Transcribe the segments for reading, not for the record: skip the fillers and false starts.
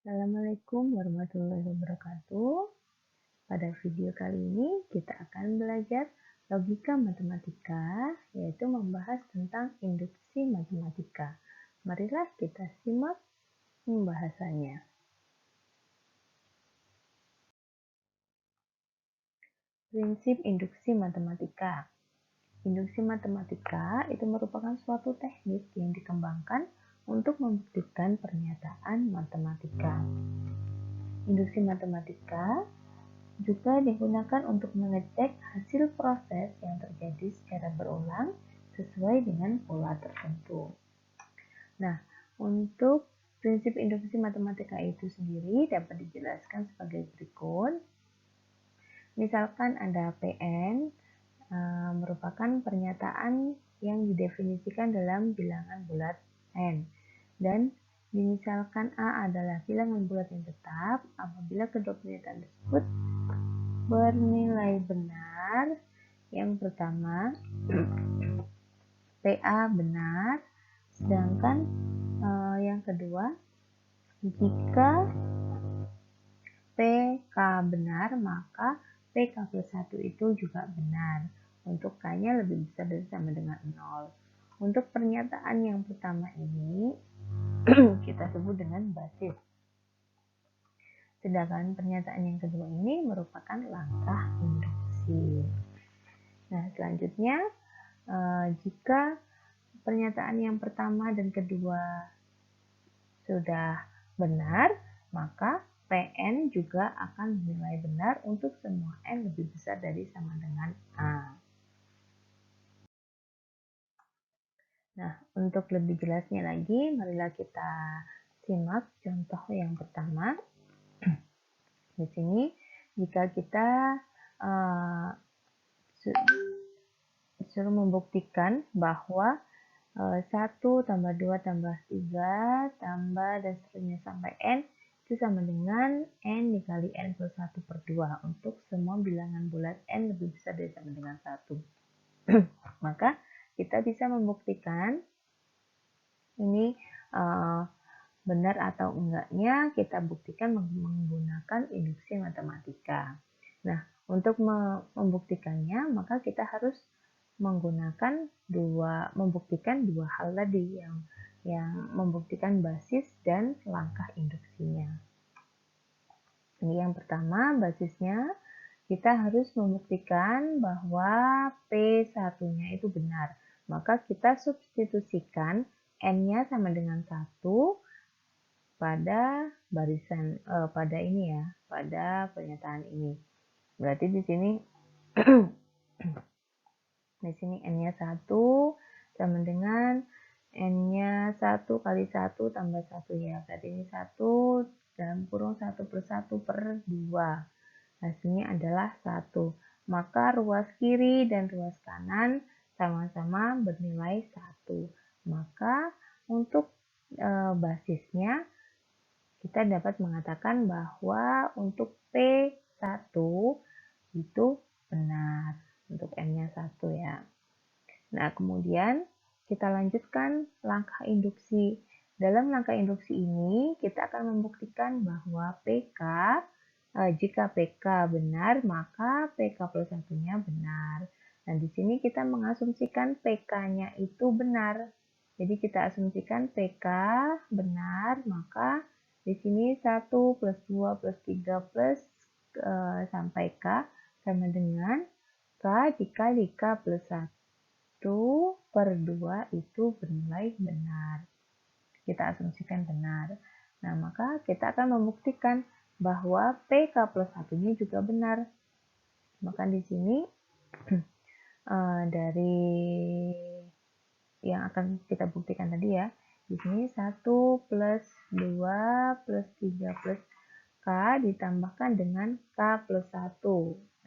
Assalamualaikum warahmatullahi wabarakatuh. Pada video kali ini kita akan belajar logika matematika, yaitu membahas tentang induksi matematika. Marilah kita simak pembahasannya. Prinsip induksi matematika. Induksi matematika itu merupakan suatu teknik yang dikembangkan untuk membuktikan pernyataan matematika. Induksi matematika juga digunakan untuk mengecek hasil proses yang terjadi secara berulang sesuai dengan pola tertentu. Nah, untuk prinsip induksi matematika itu sendiri dapat dijelaskan sebagai berikut. Misalkan ada Pn merupakan pernyataan yang didefinisikan dalam bilangan bulat n, dan misalkan A adalah bilangan bulat yang tetap apabila kedua pernyataan tersebut bernilai benar. Yang pertama, PA benar, sedangkan yang kedua, jika PK benar maka PK plus 1 itu juga benar. Untuk K-nya lebih besar dari sama dengan 0. Untuk pernyataan yang pertama ini kita sebut dengan basis. Sedangkan pernyataan yang kedua ini merupakan langkah induksi. Nah, selanjutnya jika pernyataan yang pertama dan kedua sudah benar, maka Pn juga akan dinilai benar untuk semua n lebih besar dari sama dengan A. Nah, untuk lebih jelasnya lagi, marilah kita simak contoh yang pertama. Di sini, jika kita disuruh membuktikan bahwa 1 tambah 2 tambah 3 tambah dan seterusnya sampai n itu sama dengan n dikali n plus 1 per 2 untuk semua bilangan bulat n lebih besar dari sama dengan 1. Maka kita bisa membuktikan ini benar atau enggaknya, kita buktikan menggunakan induksi matematika. Nah, untuk membuktikannya maka kita harus membuktikan dua hal tadi, yang membuktikan basis dan langkah induksinya. Ini yang pertama, basisnya kita harus membuktikan bahwa P1-nya itu benar. Maka kita substitusikan n-nya sama dengan 1 pada barisan pada ini ya, pada pernyataan ini. Berarti di sini n-nya 1 sama dengan n-nya 1 kali 1 tambah 1 ya. Berarti ini 1 dalam kurung 1 plus 1 per 2. Hasilnya adalah 1. Maka ruas kiri dan ruas kanan sama-sama bernilai 1. Maka untuk basisnya kita dapat mengatakan bahwa untuk P1 itu benar. Untuk n-nya 1 ya. Nah, kemudian kita lanjutkan langkah induksi. Dalam langkah induksi ini, kita akan membuktikan bahwa jika PK benar, maka PK plus 1-nya benar. Nah, di sini kita mengasumsikan PK-nya itu benar. Jadi kita asumsikan PK benar, maka di sini 1 plus 2 plus 3 plus sampai K sama dengan K dikali K plus 1 per 2 itu bernilai benar. Kita asumsikan benar. Nah, maka kita akan membuktikan bahwa PK plus 1-nya juga benar. Maka di sini dari yang akan kita buktikan tadi ya, di sini 1 plus 2 plus 3 plus K ditambahkan dengan K plus 1.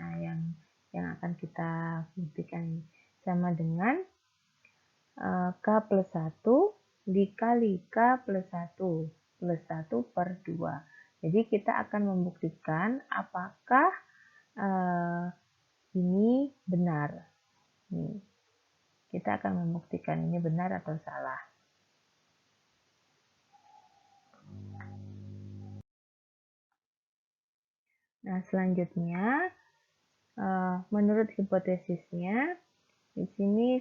Nah, yang akan kita buktikan sama dengan K plus 1 dikali K plus 1 plus 1 per 2. Jadi kita akan membuktikan apakah ini benar. Nih, kita akan membuktikan ini benar atau salah. Nah, selanjutnya menurut hipotesisnya di sini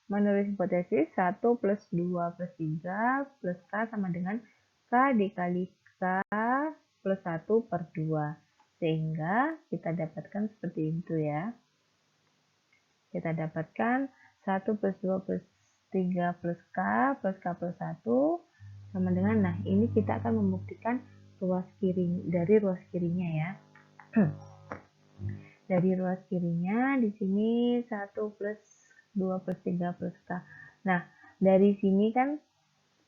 menurut hipotesis 1 plus 2 plus 3 plus K sama dengan K dikali K plus 1 per 2. Sehingga kita dapatkan seperti itu ya. Kita dapatkan 1 plus 2 plus 3 plus K plus 1 sama dengan, nah ini kita akan membuktikan dari ruas kirinya ya. Dari ruas kirinya di sini 1 plus 2 plus 3 plus K. Nah, dari sini kan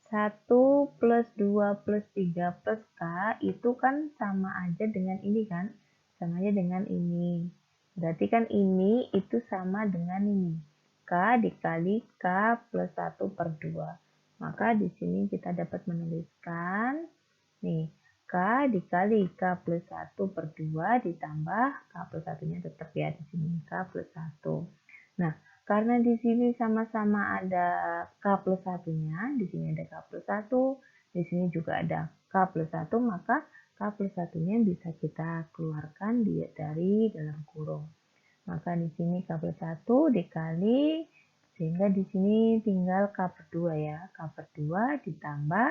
1 plus 2 plus 3 plus K itu kan sama aja dengan ini kan? Sama aja dengan ini. Berarti kan ini itu sama dengan ini. K dikali K plus 1 per 2. Maka di sini kita dapat menuliskan nih K dikali K plus 1 per 2 ditambah K plus 1-nya tetap ya di sini K plus 1. Nah, karena di sini sama-sama ada K plus 1-nya, di sini ada K plus 1, di sini juga ada K plus 1, maka K plus 1-nya bisa kita keluarkan dari dalam kurung. Maka di sini K plus 1 dikali, sehingga di sini tinggal K per 2 ya. K per 2 ditambah,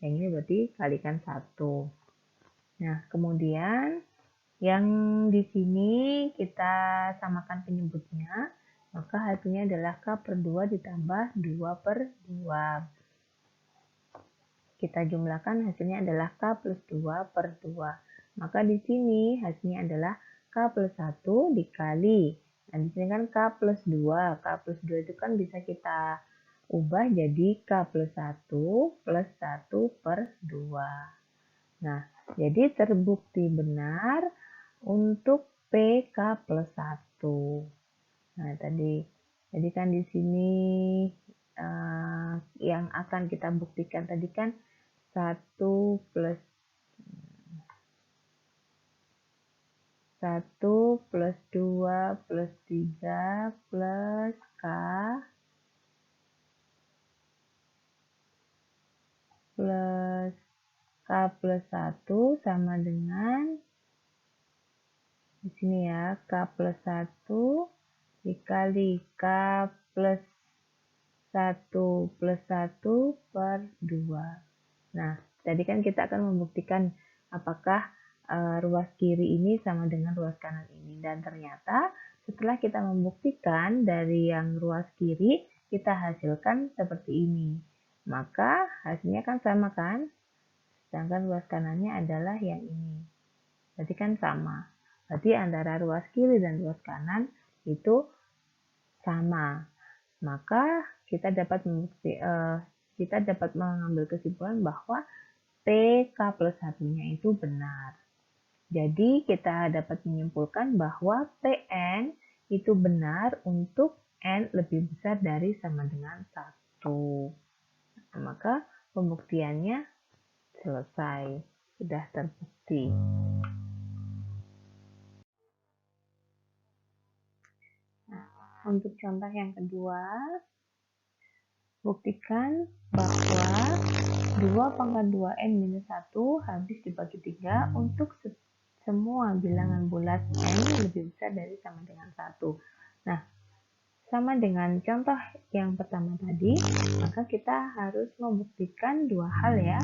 yang ini berarti kalikan 1. Nah, kemudian yang di sini kita samakan penyebutnya. Maka hasilnya adalah K per 2 ditambah 2 per 2. Kita jumlahkan hasilnya adalah K plus 2 per 2. Maka di sini hasilnya adalah K plus 1 dikali. Nah, di sini kan K plus 2. K plus 2 itu kan bisa kita ubah jadi K plus 1 plus 1 per 2. Nah, jadi terbukti benar untuk PK plus 1. Nah, tadi kan di sini yang akan kita buktikan tadi kan 1 plus 2 plus 3 plus K plus K plus 1 sama dengan di sini ya, K plus 1 dikali K plus 1 plus 1 per 2. Nah, tadi kan kita akan membuktikan apakah ruas kiri ini sama dengan ruas kanan ini. Dan ternyata setelah kita membuktikan dari yang ruas kiri, kita hasilkan seperti ini. Maka hasilnya kan sama kan? Sedangkan ruas kanannya adalah yang ini. Berarti kan sama. Berarti antara ruas kiri dan ruas kanan itu sama. Maka kita dapat mengambil kesimpulan bahwa PK plus 1-nya itu benar. Jadi kita dapat menyimpulkan bahwa PN itu benar untuk N lebih besar dari sama dengan 1. Nah, maka pembuktiannya selesai. Sudah terbukti. Untuk contoh yang kedua, buktikan bahwa 2 pangkat 2N minus 1 habis dibagi 3 untuk semua bilangan bulat N lebih besar dari sama dengan 1. Nah, sama dengan contoh yang pertama tadi, maka kita harus membuktikan dua hal ya.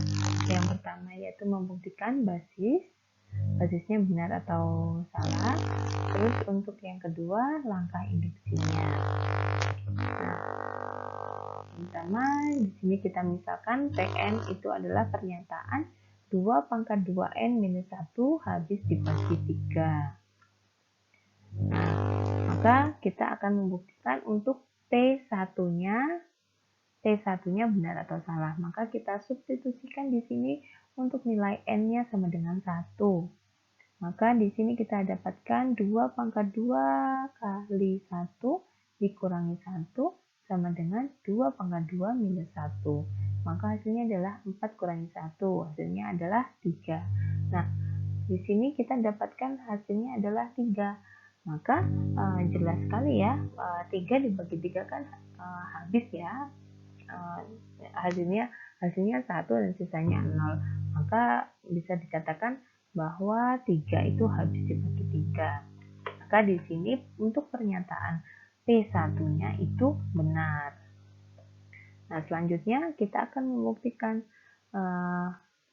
Yang pertama yaitu membuktikan basisnya benar atau salah. Terus untuk yang kedua, langkah induksinya. Nah, pertama di sini kita misalkan PN itu adalah pernyataan 2 pangkat 2N minus 1 habis dibagi 3. Nah, maka kita akan membuktikan untuk T1-nya benar atau salah. Maka kita substitusikan di sini untuk nilai N-nya sama dengan 1. Maka di sini kita dapatkan 2 pangkat 2 kali 1 dikurangi 1 sama dengan 2 pangkat 2 minus 1. Maka hasilnya adalah 4 kurangi 1. Hasilnya adalah 3. Nah, di sini kita dapatkan hasilnya adalah 3. Maka jelas sekali ya, 3 dibagi 3 kan habis ya. Hasilnya 1 dan sisanya 0. maka bisa dikatakan bahwa 3 itu habis dibagi 3. Maka di sini untuk pernyataan P1-nya itu benar. Nah, selanjutnya kita akan membuktikan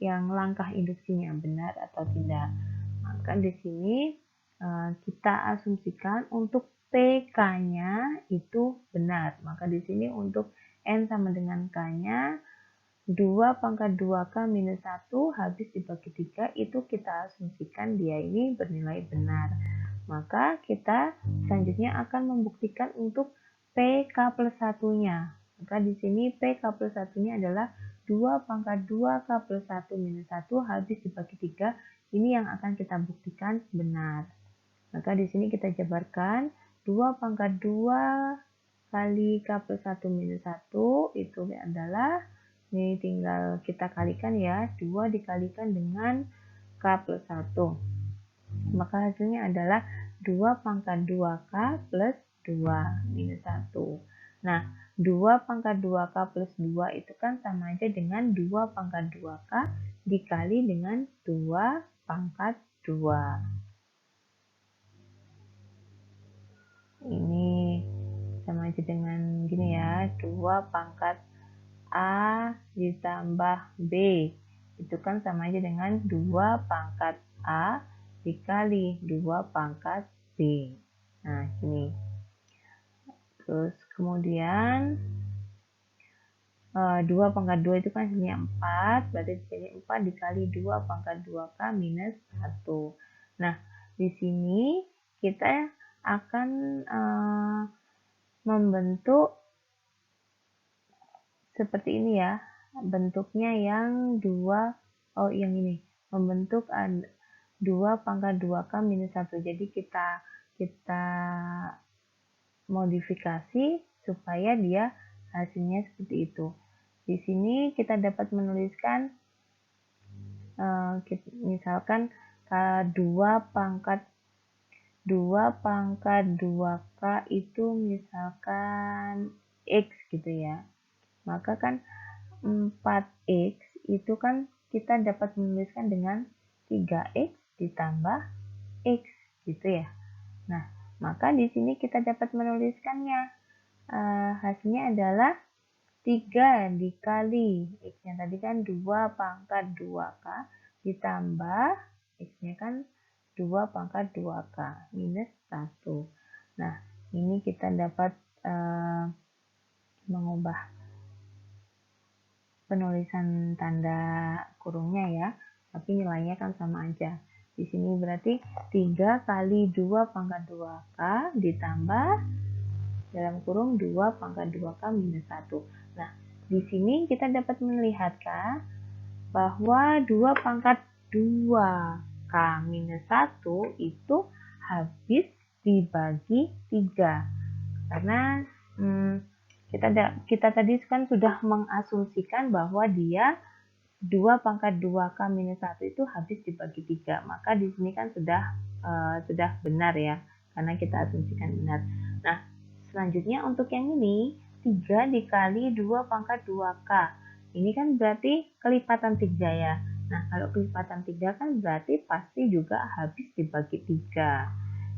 yang langkah induksinya benar atau tidak. Maka di sini kita asumsikan untuk PK-nya itu benar. Maka di sini untuk N sama dengan K-nya 2 pangkat 2K minus 1 habis dibagi 3 itu kita asumsikan dia ini bernilai benar. Maka kita selanjutnya akan membuktikan untuk PK plus 1-nya. Maka di sini PK plus 1-nya adalah 2 pangkat 2K plus 1 minus 1 habis dibagi 3. Ini yang akan kita buktikan benar. Maka di sini kita jabarkan 2 pangkat 2 kali K plus 1 minus 1 itu adalah, ini tinggal kita kalikan ya, 2 dikalikan dengan K plus 1. Maka hasilnya adalah 2 pangkat 2K plus 2 minus 1. Nah, 2 pangkat 2K plus 2 itu kan sama aja dengan 2 pangkat 2K dikali dengan 2 pangkat 2. Ini sama aja dengan gini ya, 2 pangkat A ditambah B. Itu kan sama aja dengan 2 pangkat A dikali 2 pangkat B. Nah, gini. Terus kemudian 2 pangkat 2 itu kan hasilnya 4, berarti jadi 4 dikali 2 pangkat 2K minus 1. Nah, di sini kita akan membentuk seperti ini ya. Bentuknya yang 2, yang ini. Membentuk 2 pangkat 2K minus 1. Jadi kita modifikasi supaya dia hasilnya seperti itu. Di sini kita dapat menuliskan misalkan 2 pangkat 2K itu misalkan X gitu ya. Maka kan 4X itu kan kita dapat menuliskan dengan 3X ditambah X gitu ya. Nah, maka di sini kita dapat menuliskannya. Hasilnya adalah 3 dikali X-nya tadi kan 2 pangkat 2K ditambah X-nya kan 2 pangkat 2K minus 1. Nah, ini kita dapat mengubah penulisan tanda kurungnya ya, tapi nilainya kan sama aja. Di sini berarti 3 kali 2 pangkat 2K ditambah dalam kurung 2 pangkat 2K minus 1. Nah, di sini kita dapat melihatkan bahwa 2 pangkat 2K minus 1 itu habis dibagi 3. Karena kita tadi kan sudah mengasumsikan bahwa dia 2 pangkat 2K minus 1 itu habis dibagi 3. Maka di sini kan sudah benar ya, karena kita asumsikan benar. Nah, selanjutnya untuk yang ini 3 dikali 2 pangkat 2K. Ini kan berarti kelipatan 3 ya. Nah, kalau kelipatan 3 kan berarti pasti juga habis dibagi 3.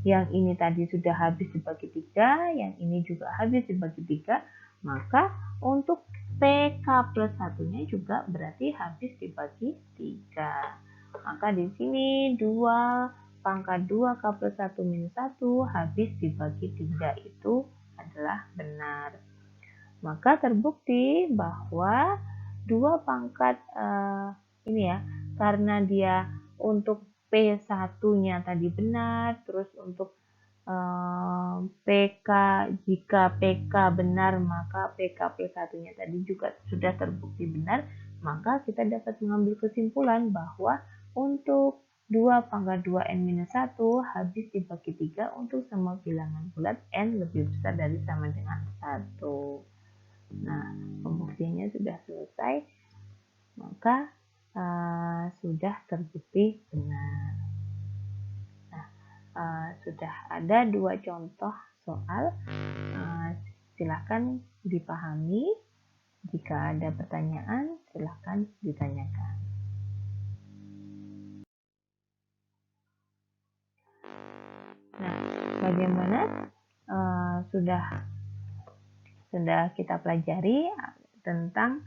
Yang ini tadi sudah habis dibagi 3, yang ini juga habis dibagi 3. Maka untuk PK plus 1-nya juga berarti habis dibagi 3. Maka di sini 2 pangkat 2K plus 1 minus 1 habis dibagi 3 itu adalah benar. Maka terbukti bahwa 2 pangkat ini ya, karena dia untuk P1-nya tadi benar, terus untuk PK, jika PK benar maka PK plus 1-nya tadi juga sudah terbukti benar, maka kita dapat mengambil kesimpulan bahwa untuk 2 pangkat 2N-1 habis dibagi 3 untuk semua bilangan bulat N lebih besar dari sama dengan 1. Nah, pembuktiannya sudah selesai, maka sudah terbukti benar. Sudah ada 2 contoh soal, silakan dipahami. Jika ada pertanyaan, silakan ditanyakan. bagaimana sudah kita pelajari tentang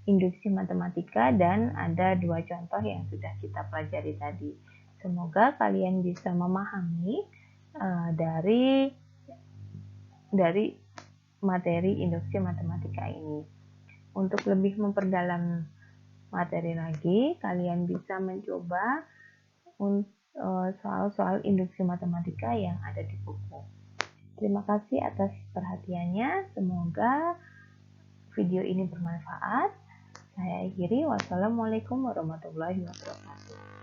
induksi matematika, dan ada 2 contoh yang sudah kita pelajari tadi. Semoga kalian bisa memahami dari materi induksi matematika ini. Untuk lebih memperdalam materi lagi, kalian bisa mencoba soal-soal induksi matematika yang ada di buku. Terima kasih atas perhatiannya. Semoga video ini bermanfaat. Saya akhiri. Wassalamualaikum warahmatullahi wabarakatuh.